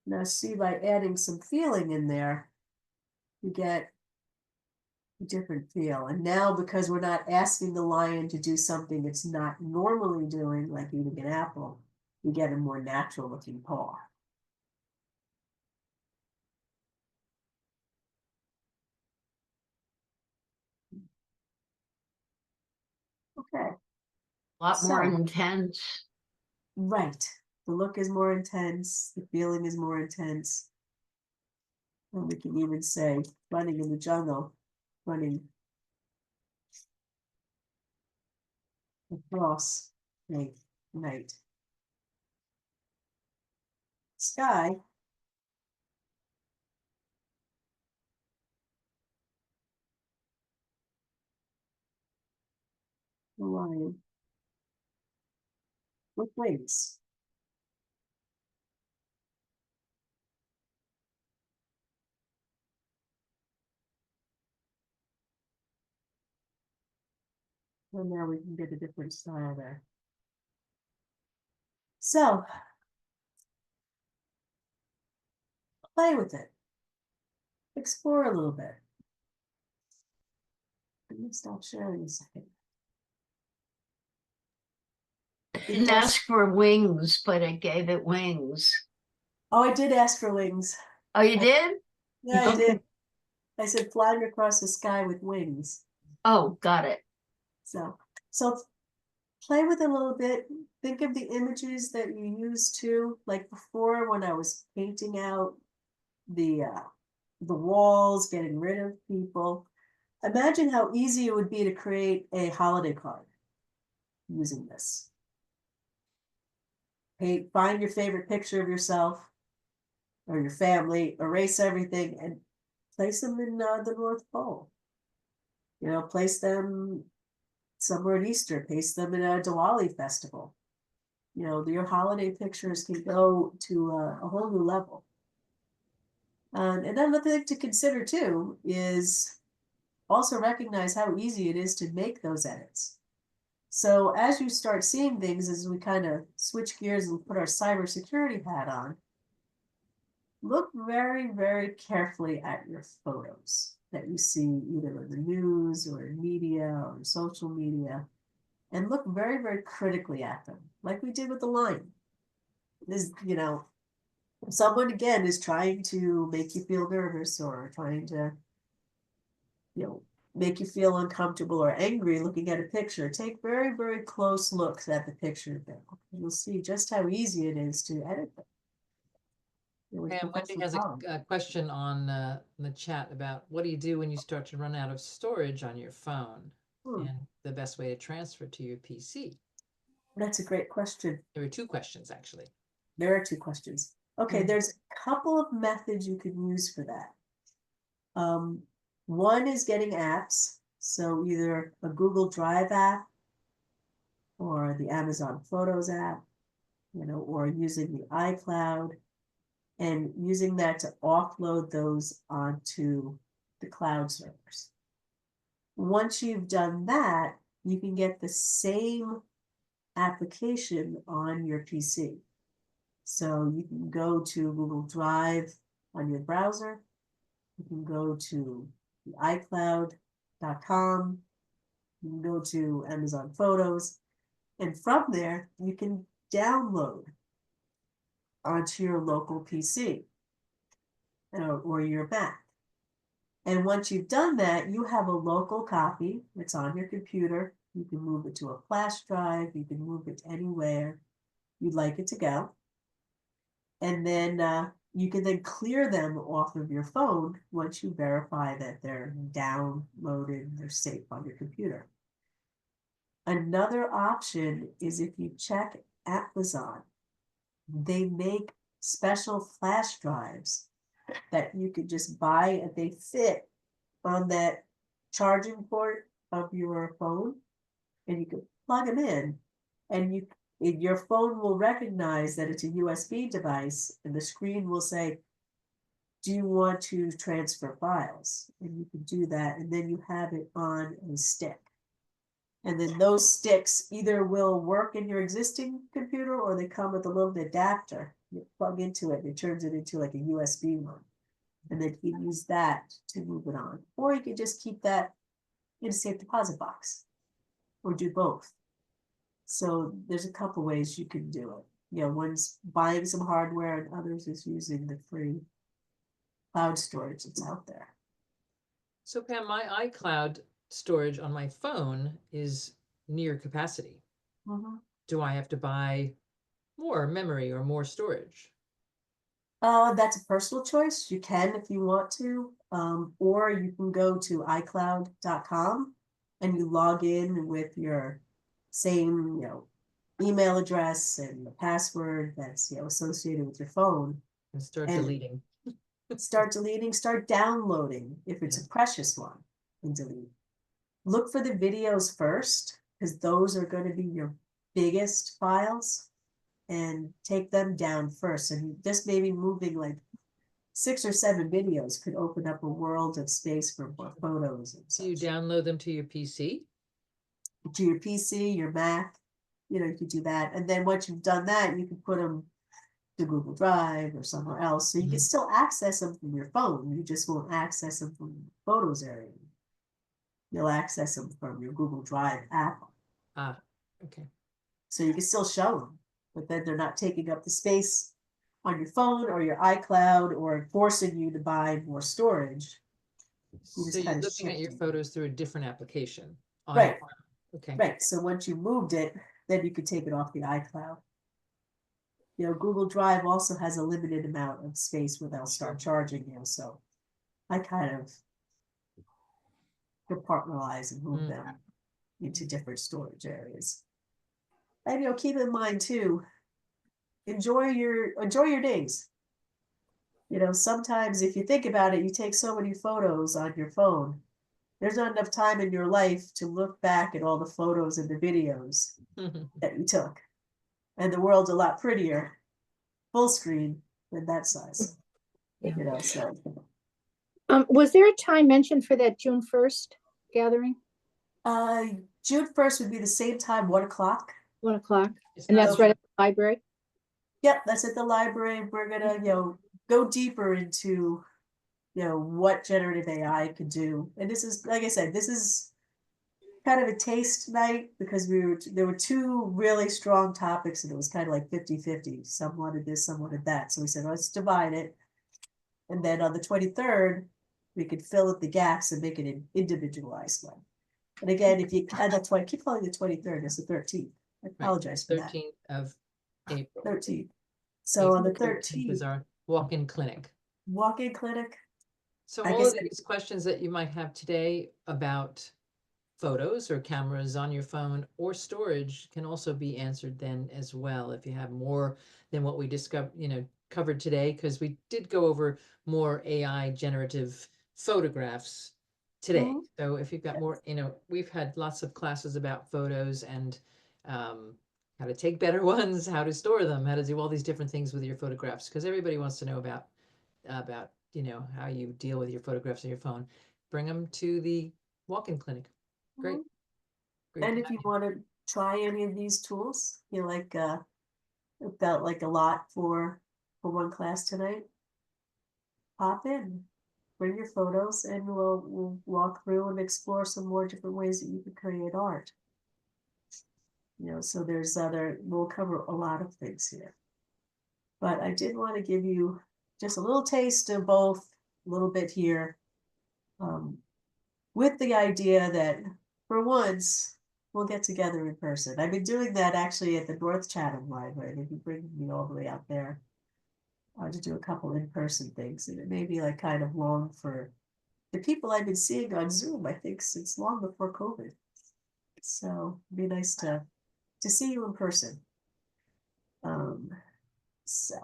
Now see, by adding some feeling in there, you get a different feel. And now, because we're not asking the lion to do something it's not normally doing, like eating an apple, you get a more natural looking paw. Okay, A lot more So- intense. right. The look is more intense, the feeling is more intense. And we can even say running in the jungle, running across the night sky. The lion with wings. And now we can get a different style there. So play with it. Explore a little bit. Let me stop sharing a second. Didn't ask for wings, but it gave it wings. Oh, I did ask for wings. Oh, you did? Yeah, I Okay. did. I said flying across the sky with wings. Oh, got it. So play with it a little bit. Think of the images that you used to, like before when I was painting out the walls, getting rid of people. Imagine how easy it would be to create a holiday card using this. Hey, find your favorite picture of yourself or your family, erase everything, and place them in the North Pole. You know, place them somewhere at Easter, paste them in a Diwali festival. You know, your holiday pictures can go to a whole new level. And another thing to consider too is also recognize how easy it is to make those edits. So as you start seeing things, as we kind of switch gears and put our cybersecurity hat on, look very, very carefully at your photos that you see either in the news or in media or social media, and look very, very critically at them, like we did with the line. Is, you know, if someone again is trying to make you feel nervous or trying to, you know, make you feel uncomfortable or angry looking at a picture, take very, very close looks at the picture. You'll see just how easy it is to edit them. Pam, Wendy has a question on the chat about what do you do when you start to run out of storage on your phone and the best way to transfer to your PC? That's a great question. There are two questions, actually. There are two questions. Okay, there's a couple of methods you can use for that. One is getting apps. So either a Google Drive app or the Amazon Photos app, you know, or using the iCloud and using that to offload those onto the cloud servers. Once you've done that, you can get the same application on your PC. So you can go to Google Drive on your browser. You can go to iCloud.com. You can go to Amazon Photos. And from there, you can download onto your local PC or your Mac. And once you've done that, you have a local copy. It's on your computer. You can move it to a flash drive. You can move it anywhere you'd like it to go. And then you can then clear them off of your phone once you verify that they're downloaded, they're safe on your computer. Another option is if you check Amazon, they make special flash drives that you could just buy and they fit on that charging port of your phone, and you can plug them in, and your phone will recognize that it's a USB device, and the screen will say, do you want to transfer files? And you can do that, and then you have it on a stick. And then those sticks either will work in your existing computer or they come with a little adapter. You plug into it, and it turns it into like a USB one. And then you can use that to move it on. Or you can just keep that in a safe deposit box or do both. So there's a couple ways you can do it. You know, one's buying some hardware and others is using the free cloud storage that's out there. So Pam, my iCloud storage on my phone is near capacity. Do I have to buy more memory or more storage? That's a personal choice. You can if you want to, or you can go to iCloud.com and you log in with your same, email address and the password that's, associated with your phone. And start And deleting. Start deleting, start downloading if it's a precious one, and delete. Look for the videos first, because those are going to be your biggest files, and take them down first. And just maybe moving like 6 or 7 videos could open up a world of space for more photos and Do you such. download them to your PC? To your PC, your Mac, you could do that. And then once you've done that, you can put them to Google Drive or somewhere else. So you can still access them from your phone. You just won't access them from the photos area. You'll access them from your Google Drive app. Ah, okay. So you can still show them, but then they're not taking up the space on your phone or your iCloud or forcing you to buy more storage. So you're looking at your photos through a different application on Right. your phone. Okay. Right. So once you moved it, then you could take it off the iCloud. Google Drive also has a limited amount of space where they'll start charging you. So I kind of compartmentalize and move them into different storage areas. And keep in mind too, enjoy your days. Sometimes if you think about it, you take so many photos on your phone. There's not enough time in your life to look back at all the photos and the videos that you took. And the world's a lot prettier, full screen, than that size. So. Was there a time mentioned for that June 1st gathering? June 1st would be the same time, 1 o'clock. 1 o'clock, It's and not that's right at the library? Yep, that's at the library. We're gonna, go deeper into, what generative AI could do. And this is, like I said, this is kind of a taste night because there were 2 really strong topics and it was kind of like 50-50. Some wanted this, some wanted that. So we said, let's divide it. And then on the 23rd, we could fill in the gaps and make it an individualized one. And again, if you add that 20, keep calling the 23rd, it's the 13th. I apologize for that. 13th of April. 13th. So on the 13th is 13th, our walk-in clinic. walk-in clinic. So Like I all of said- these questions that you might have today about photos or cameras on your phone or storage can also be answered then as well if you have more than what we covered today, because we did go over more AI generative photographs today. Mhm. So if you've got more, we've had lots of classes about photos and how to take better ones, how to store them, how to do all these different things with your photographs, because everybody wants to know about how you deal with your photographs on your phone. Bring them to the walk-in clinic. Great. Great And to if have you want to try any of these tools, it felt like a lot for one class tonight. pop in, bring your photos, and we'll walk through and explore some more different ways that you can create art. You know, so we'll cover a lot of things here. But I did want to give you just a little taste of both, a little bit here, with the idea that for once we'll get together in person. I've been doing that actually at the North Chatham Library. They've been bringing me all the way out there to do a couple in-person things, and it may be like kind of long for the people I've been seeing on Zoom, I think, since long before COVID. So it'd be nice to see you in person. So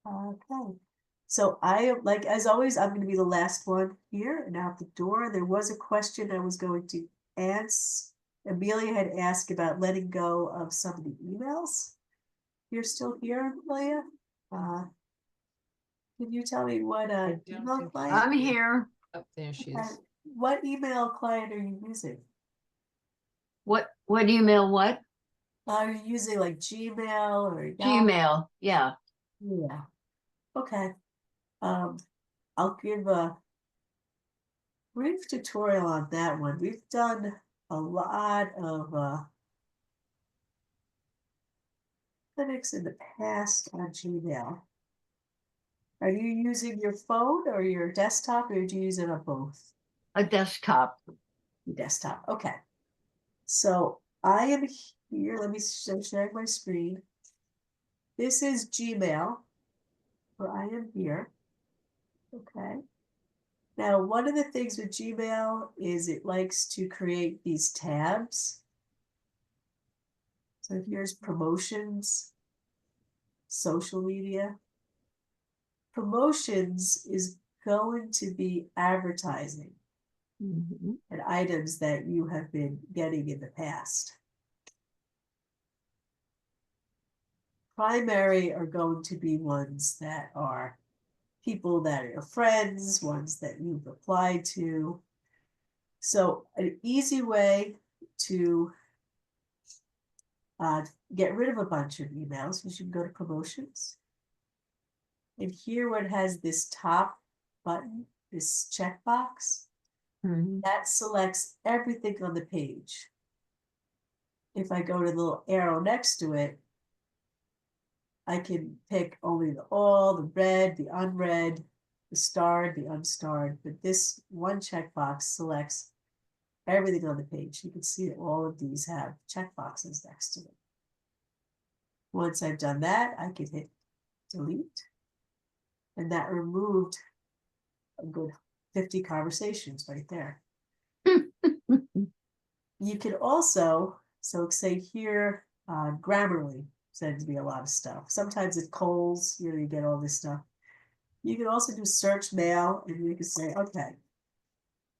okay. So like as always, I'm going to be the last one here and out the door. There was a question I was going to answer. Amelia had asked about letting go of some of the emails. You're still here, Amelia? Can you tell me what don't email think client? I'm here. Oh, there she is. What email client are you using? What email, what? Are you using like Gmail or Yahoo? Gmail, yeah. Yeah. Okay. I'll give a brief tutorial on that one. We've done a lot of clinics in the past on Gmail. Are you using your phone or your desktop, or do you use it on both? A desktop. Your desktop. Okay. So I am here. Let me share my screen. This is Gmail, where I am here. Okay. Now, one of the things with Gmail is it likes to create these tabs. So here's promotions, social media. Promotions is going to be advertising Mhm. and items that you have been getting in the past. Primary are going to be ones that are people that are your friends, ones that you've applied to. So an easy way to get rid of a bunch of emails is you can go to promotions. And here where it has this top button, this checkbox, Mhm. that selects everything on the page. If I go to the little arrow next to it, I can pick only the all, the read, the unread, the starred, the unstarred, but this one checkbox selects everything on the page. You can see that all of these have checkboxes next to them. Once I've done that, I can hit delete. And that removed a good 50 conversations right there. You can also, so say here, Grammarly sends me a lot of stuff. Sometimes at Kohl's, you get all this stuff. You can also do search mail, and you can say, okay,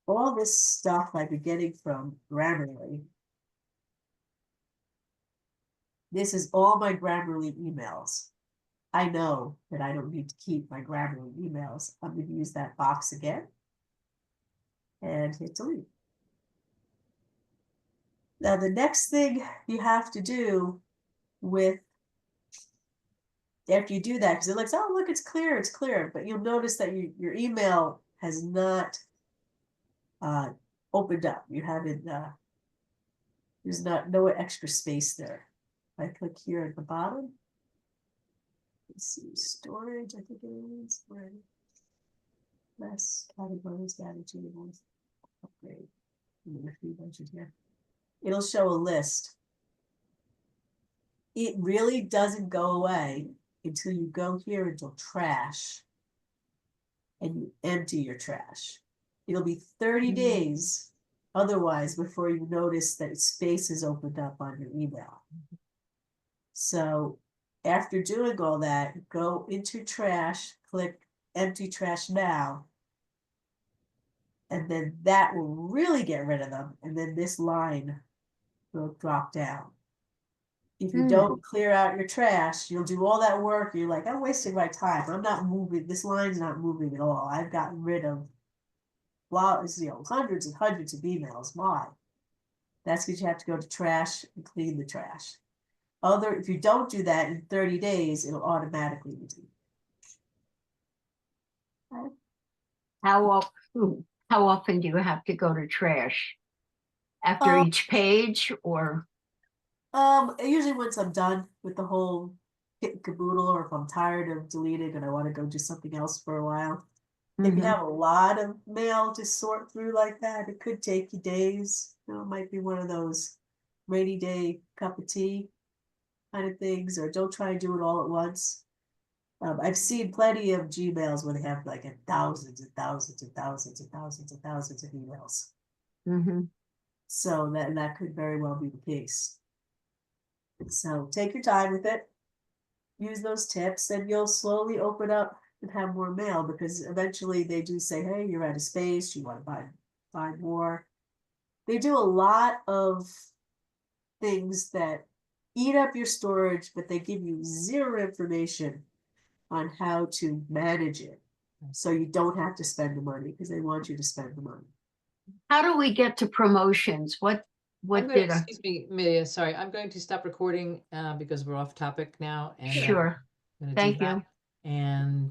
all this stuff I've been getting from Grammarly, this is all my Grammarly emails. I know that I don't need to keep my Grammarly emails. I'm going to use that box again and hit delete. Now, the next thing you have to do with, after you do that, because it looks, oh, look, it's clear, but you'll notice that your email has not opened up. You haven't, there's no extra space there. If I click here at the bottom, let's see, storage, I think it is, where less categories, strategy, upgrade. A few bunches here. It'll show a list. It really doesn't go away until you go here into trash and you empty your trash. It'll be 30 days otherwise before you notice that space is opened up on your email. So after doing all that, go into trash, click empty trash now, and then that will really get rid of them. And then this line will drop down. If you don't clear out your trash, you'll do all that work. You're like, I'm wasting my time. I'm not moving. This line's not moving at all. I've gotten rid of, well, hundreds and hundreds of emails. Why? That's because you have to go to trash and clean the trash. If you don't do that in 30 days, it'll automatically be. How often do you have to go to trash? After Um, each page or? Usually once I'm done with the whole kit and caboodle, or if I'm tired of deleting and I want to go do something else for a while. If you Mhm. have a lot of mail to sort through like that, it could take you days. You know, it might be one of those rainy day cup of tea kind of things, or don't try and do it all at once. I've seen plenty of Gmails where they have like thousands and thousands and thousands and thousands and thousands of emails. Mhm. So that could very well be the case. So take your time with it. Use those tips, and you'll slowly open up and have more mail, because eventually they do say, hey, you're out of space, you want to buy more. They do a lot of things that eat up your storage, but they give you zero information on how to manage it. So you don't have to spend the money, because they want you to spend the money. How do we get to promotions? What I'm going, did I? excuse me, Amelia, sorry, I'm going to stop recording because we're off topic now, and Sure. I'm gonna do Thank that. you. And